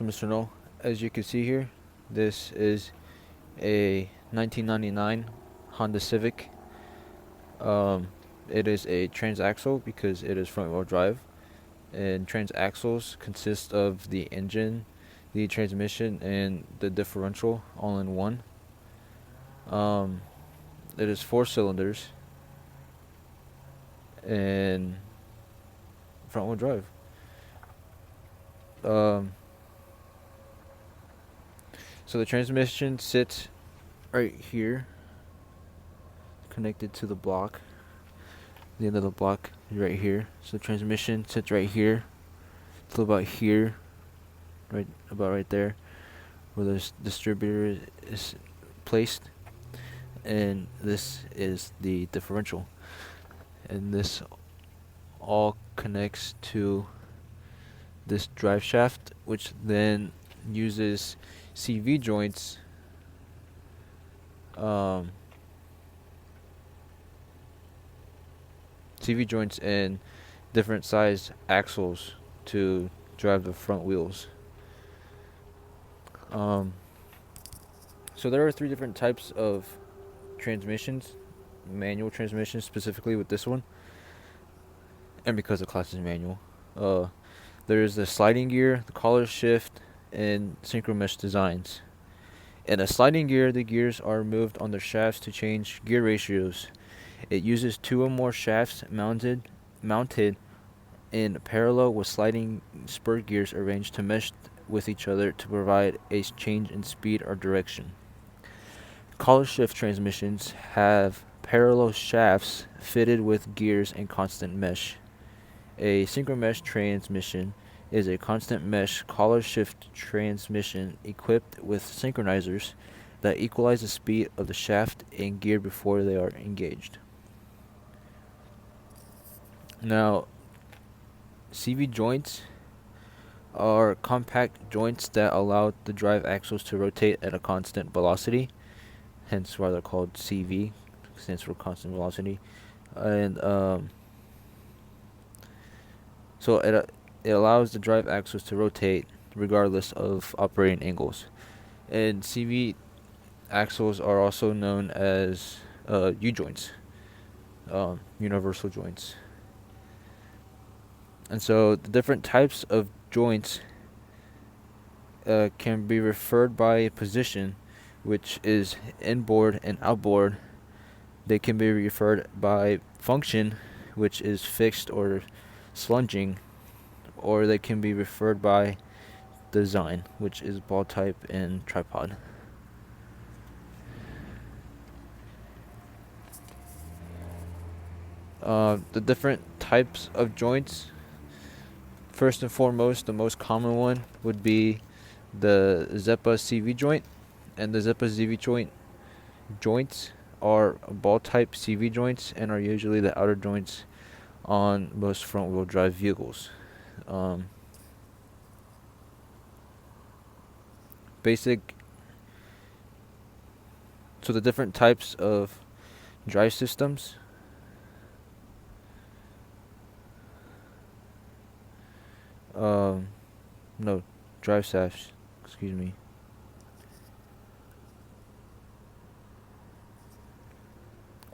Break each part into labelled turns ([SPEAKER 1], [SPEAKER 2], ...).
[SPEAKER 1] So, Mr. Null, as you can see here, this is a 1999 Honda Civic. Um, it is a transaxle because it is front-wheel drive, and transaxles consist of the engine, the transmission, and the differential all in one. Um, it is 4 cylinders and front-wheel drive. Um, so the transmission sits right here, connected to the block. The end of the block is right here. So the transmission sits right here, till about here, right about right there, where the distributor is placed, and this is the differential, and this all connects to this drive shaft, which then uses CV joints. Um, CV joints and different size axles to drive the front wheels. Um, so there are 3 different types of transmissions, manual transmissions specifically with this one, and because the class is manual. There's the sliding gear, the collar shift, and synchro mesh designs. In a sliding gear, the gears are moved on the shafts to change gear ratios. It uses 2 or more shafts mounted in parallel with sliding spur gears arranged to mesh with each other to provide a change in speed or direction. Collar shift transmissions have parallel shafts fitted with gears and constant mesh. A synchro mesh transmission is a constant mesh collar shift transmission equipped with synchronizers that equalize the speed of the shaft and gear before they are engaged. Now, CV joints are compact joints that allow the drive axles to rotate at a constant velocity, hence why they're called CV, stands for constant velocity. And so it allows the drive axles to rotate regardless of operating angles. And CV axles are also known as U joints, universal joints. And so the different types of joints can be referred by position, which is inboard and outboard. They can be referred by function, which is fixed or slunging, or they can be referred by design, which is ball type and tripod. The different types of joints. First and foremost, the most common one would be the Zeppa CV joint, and the Zeppa CV joints are ball type CV joints and are usually the outer joints on most front wheel drive vehicles. Um, basic So the different types of drive systems. Um, no, drive shafts. Excuse me.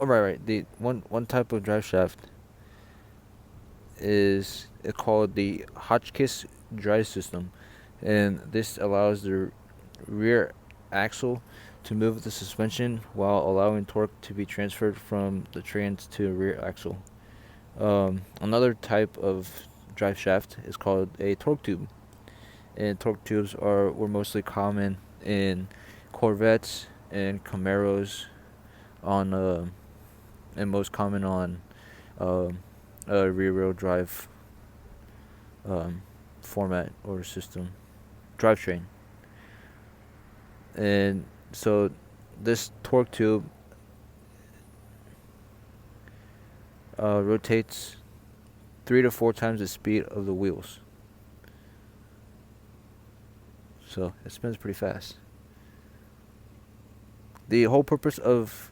[SPEAKER 1] Oh, right. The one type of drive shaft is called the Hotchkiss drive system, and this allows the rear axle to move the suspension while allowing torque to be transferred from the trans to rear axle. Another type of drive shaft is called a torque tube, and torque tubes were mostly common in Corvettes and Camaros, on and most common on a rear-wheel drive format or system, drivetrain. And so this torque tube rotates 3 to 4 times the speed of the wheels. So it spins pretty fast. The whole purpose of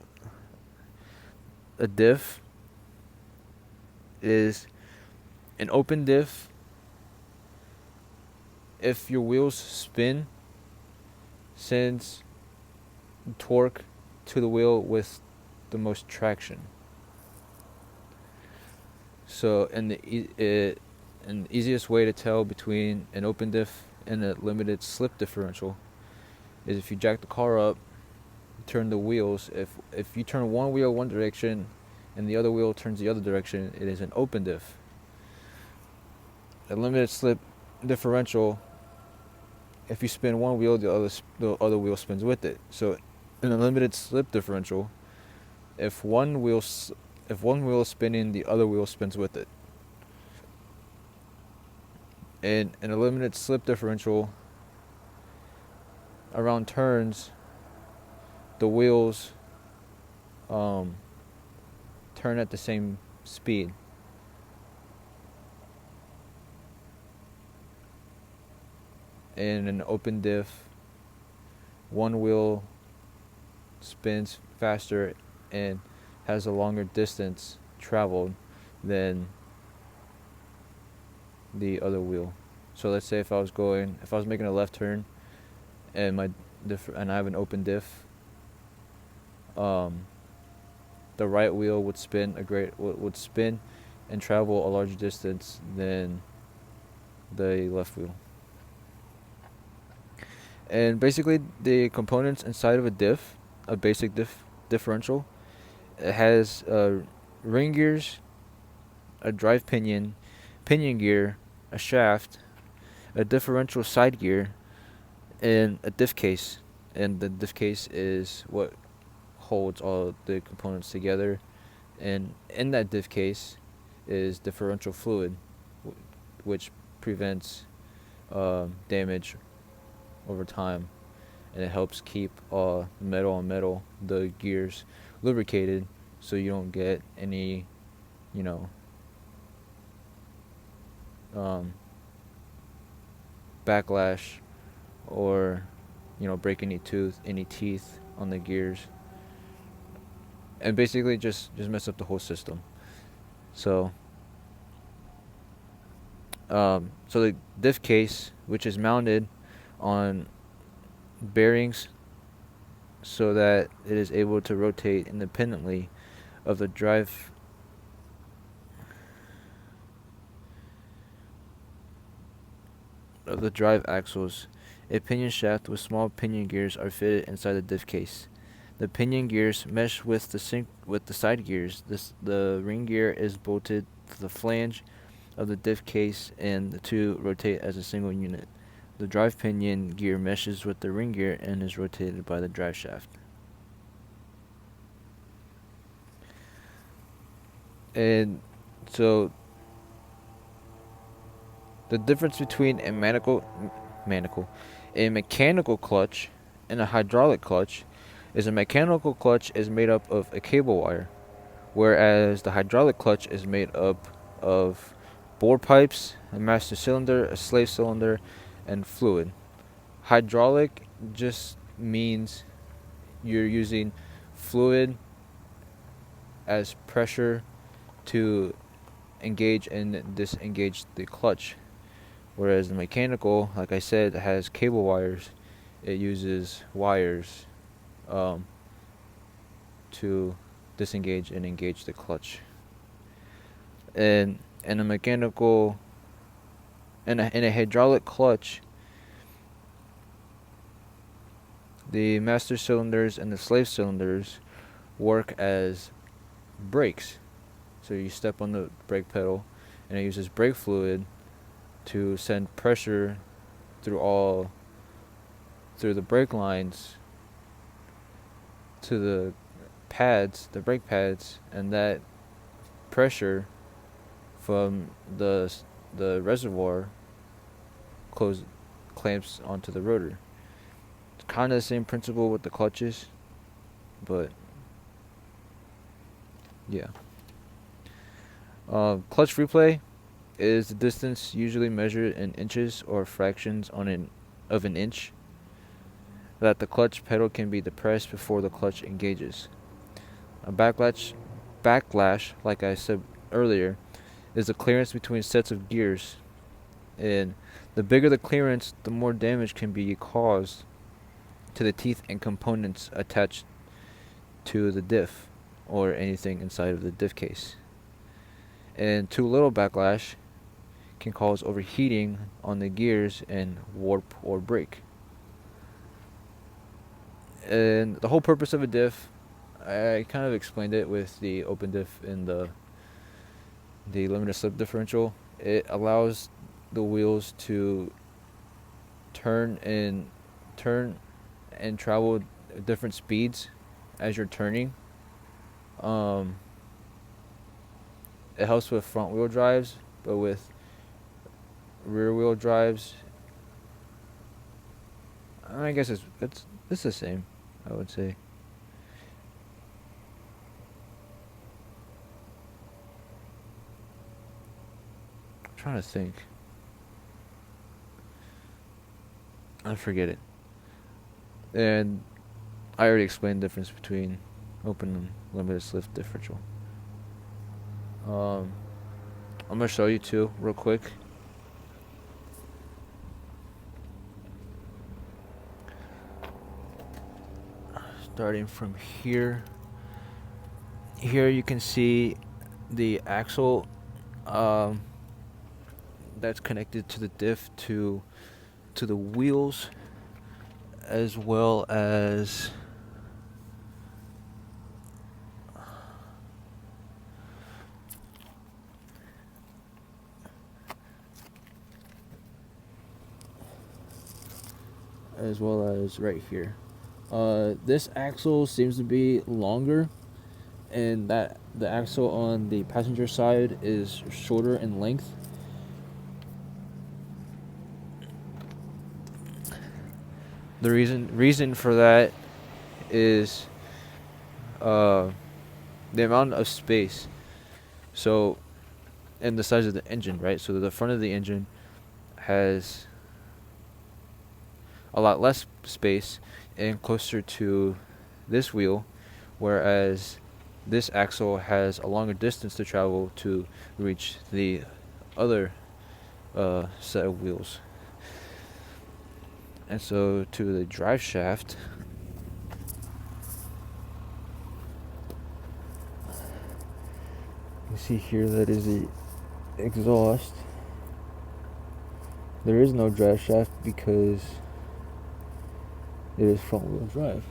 [SPEAKER 1] a diff is an open diff if your wheels spin, sends torque to the wheel with the most traction. So, and the easiest way to tell between an open diff and a limited slip differential is if you jack the car up, turn the wheels. If you turn one wheel one direction and the other wheel turns the other direction, it is an open diff. A limited slip differential, if you spin one wheel, the other wheel spins with it. So, in a limited slip differential, if one wheel is spinning, the other wheel spins with it. And in a limited slip differential, around turns, the wheels turn at the same speed. In an open diff, one wheel spins faster and has a longer distance traveled than the other wheel. So let's say if I was making a left turn and I have an open diff, the right wheel would spin and travel a larger distance than the left wheel. And basically, the components inside of a basic differential, it has ring gears, a drive pinion gear, a shaft, a differential side gear, and a diff case. And the diff case is what holds all the components together. And in that diff case is differential fluid, which prevents damage over time, and it helps keep metal on metal, the gears, lubricated, so you don't get any, backlash or break any teeth on the gears, and basically just mess up the whole system. So the diff case, which is mounted on bearings so that it is able to rotate independently of the drive axles. A pinion shaft with small pinion gears are fitted inside the diff case. The pinion gears mesh with the side gears. The ring gear is bolted to the flange of the diff case, and the two rotate as a single unit. The drive pinion gear meshes with the ring gear and is rotated by the drive shaft. And so the difference between a mechanical clutch and a hydraulic clutch is a mechanical clutch is made up of a cable wire, whereas the hydraulic clutch is made up of bore pipes, a master cylinder, a slave cylinder, and fluid. Hydraulic just means you're using fluid as pressure to engage and disengage the clutch, whereas the mechanical, like I said, has cable wires. It uses wires to disengage and engage the clutch. And in a hydraulic clutch, the master cylinders and the slave cylinders work as brakes. So you step on the brake pedal, and it uses brake fluid to send pressure through the brake lines to the brake pads, and that pressure from the reservoir clamps onto the rotor. It's kind of the same principle with the clutches, but yeah. Clutch free play is the distance usually measured in inches or fractions of an inch that the clutch pedal can be depressed before the clutch engages. A backlash, like I said earlier, is the clearance between sets of gears And the bigger the clearance, the more damage can be caused to the teeth and components attached to the diff or anything inside of the diff case. And too little backlash can cause overheating on the gears and warp or break. And the whole purpose of a diff, I kind of explained it with the open diff and the limited slip differential. It allows the wheels to turn and travel different speeds as you're turning. It helps with front wheel drives, but with rear wheel drives, I guess it's the same, I would say. I'm trying to think. I forget it. And I already explained the difference between open and limited slip differential. I'm gonna show you two real quick. Starting from here. Here you can see the axle that's connected to the diff to the wheels, as well as right here. This axle seems to be longer, and that the axle on the passenger side is shorter in length. The reason for that is the amount of space. So, and the size of the engine, right? So the front of the engine has a lot less space and closer to this wheel, whereas this axle has a longer distance to travel to reach the other set of wheels. And so to the drive shaft, you see here that is the exhaust. There is no drive shaft because it is front wheel drive.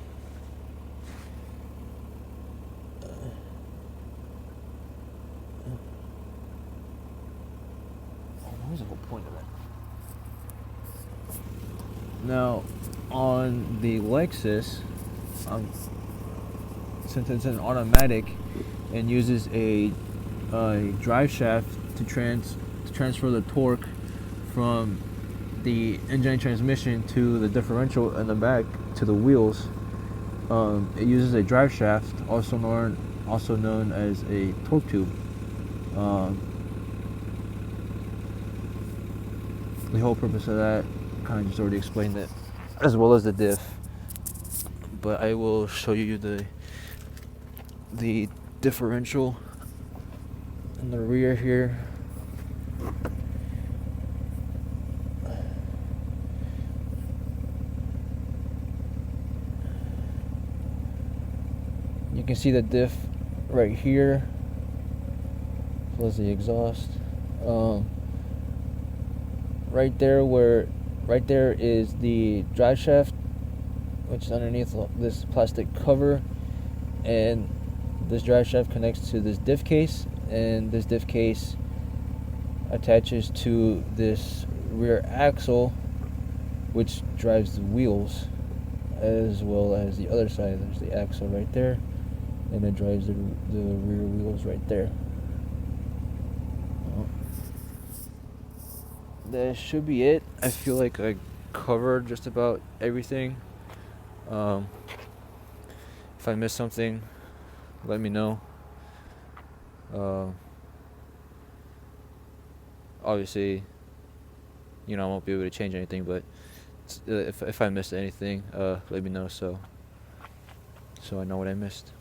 [SPEAKER 1] What was the whole point of that? Now, on the Lexus, since it's an automatic and uses a drive shaft to transfer the torque from the engine and transmission to the differential in the back to the wheels, it uses a drive shaft, also known as a torque tube. The whole purpose of that, kind of just already explained it, as well as the diff. But I will show you the differential in the rear here. You can see the diff right here, as well as the exhaust. Right there is the drive shaft, which is underneath this plastic cover, and this drive shaft connects to this diff case, and this diff case attaches to this rear axle, which drives the wheels, as well as the other side. There's the axle right there, and it drives the rear wheels right there. That should be it. I feel like I covered just about everything. If I missed something, let me know. Obviously, I won't be able to change anything, but if I missed anything, let me know so I know what I missed.